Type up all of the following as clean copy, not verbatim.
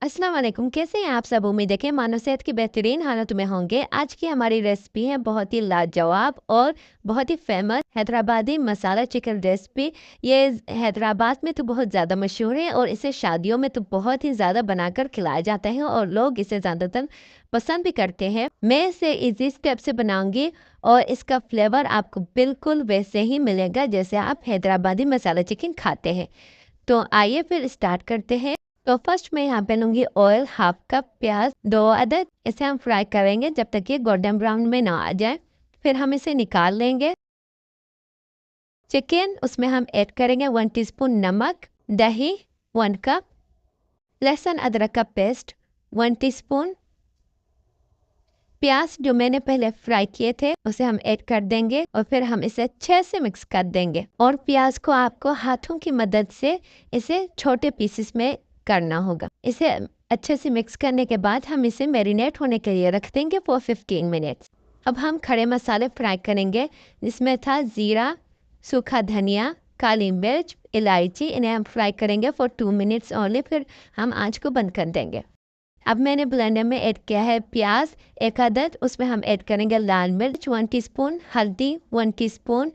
अस्सलाम वालेकुम, कैसे हैं आप सब? उम्मीद है कि मानो सेहत की बेहतरीन हालत में होंगे। आज की हमारी रेसिपी है बहुत ही लाजवाब और बहुत ही फेमस हैदराबादी मसाला चिकन रेसिपी। ये हैदराबाद में तो बहुत ज़्यादा मशहूर है और इसे शादियों में तो बहुत ही ज़्यादा बनाकर खिलाया जाता है और लोग इसे ज़्यादातर पसंद भी करते हैं। मैं इसे इजी स्टेप से बनाऊंगी और इसका फ्लेवर आपको बिल्कुल वैसे ही मिलेगा जैसे आप हैदराबादी मसाला चिकन खाते हैं। तो आइए फिर स्टार्ट करते हैं। तो फर्स्ट मैं यहाँ पे लूँगी ऑयल, हाफ कप प्याज 2 अदद। इसे हम फ्राई करेंगे जब तक ये गोल्डन ब्राउन में ना आ जाए। फिर हम इसे निकाल लेंगे। चिकन उसमें हम ऐड करेंगे 1 टीस्पून नमक, दही 1 कप, लहसुन अदरक का पेस्ट 1 टीस्पून, प्याज जो मैंने पहले फ्राई किए थे उसे हम ऐड कर देंगे और फिर हम इसे अच्छे से मिक्स कर देंगे। और प्याज को आपको हाथों की मदद से इसे छोटे पीसेस में करना होगा। इसे अच्छे से मिक्स करने के बाद हम इसे मैरिनेट होने के लिए रख देंगे फॉर 15 मिनट्स। अब हम खड़े मसाले फ्राई करेंगे, जिसमें था ज़ीरा, सूखा धनिया, काली मिर्च, इलायची। इन्हें हम फ्राई करेंगे फॉर 2 मिनट्स ओनली, फिर हम आँच को बंद कर देंगे। अब मैंने ब्लेंडर में ऐड किया है प्याज 1 अदद। उसमें हम ऐड करेंगे लाल मिर्च 1 टीस्पून, हल्दी 1 टीस्पून,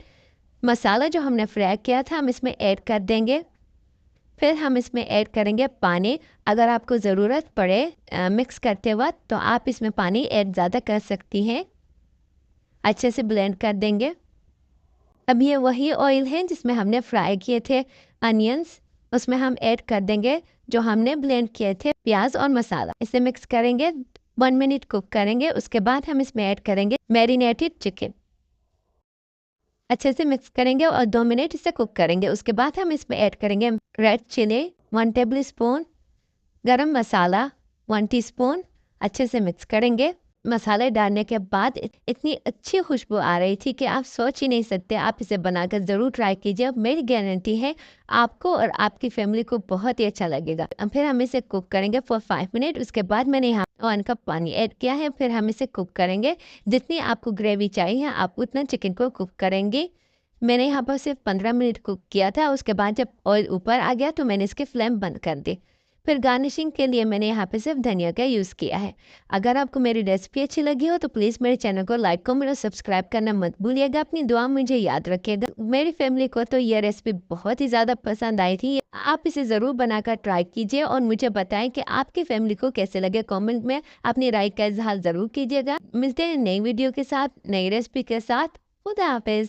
मसाला जो हमने फ्राई किया था हम इसमें ऐड कर देंगे। फिर हम इसमें ऐड करेंगे पानी। अगर आपको ज़रूरत पड़े मिक्स करते वक्त तो आप इसमें पानी ऐड ज़्यादा कर सकती हैं। अच्छे से ब्लेंड कर देंगे। अब ये वही ऑयल है जिसमें हमने फ्राई किए थे अनियंस, उसमें हम ऐड कर देंगे जो हमने ब्लेंड किए थे प्याज और मसाला। इसे मिक्स करेंगे, 1 मिनट कुक करेंगे। उसके बाद हम इसमें ऐड करेंगे मैरिनेटेड चिकन। अच्छे से मिक्स करेंगे और 2 मिनट इसे कुक करेंगे। उसके बाद हम इसमें ऐड करेंगे रेड चिली 1 टेबल स्पून, गरम मसाला 1 टीस्पून। अच्छे से मिक्स करेंगे। मसाले डालने के बाद इतनी अच्छी खुशबू आ रही थी कि आप सोच ही नहीं सकते। आप इसे बनाकर ज़रूर ट्राई कीजिए। मेरी गारंटी है आपको और आपकी फैमिली को बहुत ही अच्छा लगेगा। अब फिर हम इसे कुक करेंगे फॉर 5 मिनट। उसके बाद मैंने यहाँ 1 कप पानी ऐड किया है। फिर हम इसे कुक करेंगे। जितनी आपको ग्रेवी चाहिए आप उतना चिकन को कुक करेंगे। मैंने यहाँ पर सिर्फ 15 मिनट कुक किया था। उसके बाद जब ऑयल ऊपर आ गया तो मैंने इसके फ्लेम बंद कर दी। फिर गार्निशिंग के लिए मैंने यहाँ पे सिर्फ धनिया का यूज़ किया है। अगर आपको मेरी रेसिपी अच्छी लगी हो तो प्लीज़ मेरे चैनल को लाइक कमेंट और सब्सक्राइब करना मत भूलिएगा। अपनी दुआ मुझे याद रखिएगा। मेरी फैमिली को तो ये रेसिपी बहुत ही ज़्यादा पसंद आई थी। आप इसे ज़रूर बनाकर ट्राई कीजिए और मुझे बताएं कि आपकी फैमिली को कैसे लगे। कमेंट में अपनी राय का इजहार ज़रूर कीजिएगा। मिलते हैं नई वीडियो के साथ, नई रेसिपी के साथ। खुदा हाफिज़।